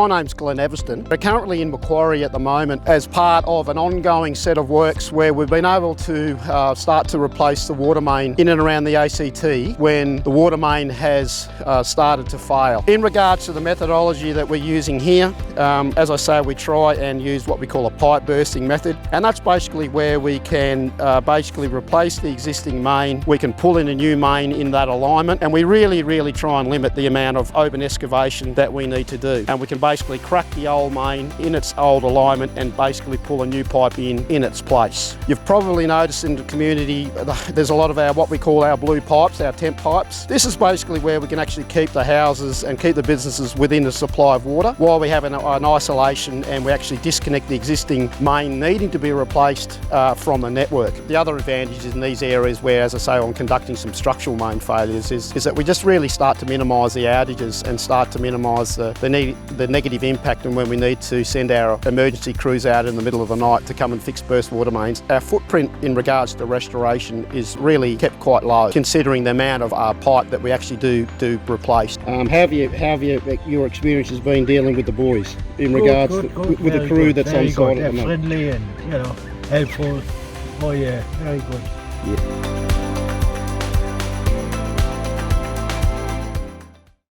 my name's Glenn Everston. We're currently in Macquarie at the moment as part of an ongoing set of works where we've been able to start to replace the water main in and around the ACT when the water main has started to fail. In regards to the methodology that we're using here, as I say, we try and use what we call a pipe bursting method, and that's basically where we can basically replace the existing main. We can pull in a new main in that alignment, and we really try and limit the amount of open excavation that we need to do. And we can basically crack the old main in its old alignment and basically pull a new pipe in its place. You've probably noticed in the community there's a lot of our what we call our blue pipes, our temp pipes. This is basically where we can actually keep the houses and keep the businesses within the supply of water while we have an isolation, and we actually disconnect the existing main needing to be replaced from the network. The other advantage in these areas where, as I say, I'm conducting some structural main failures is that we just really start to minimise the outages and start to minimise the negative impact, and when we need to send our emergency crews out in the middle of the night to come and fix burst water mains. Our footprint in regards to restoration is really kept quite low, considering the amount of pipe that we actually do replace. How have your experiences been dealing with the boys in regards with the crew that's on site at the moment? They're friendly and helpful. Oh yeah, very good. Yeah.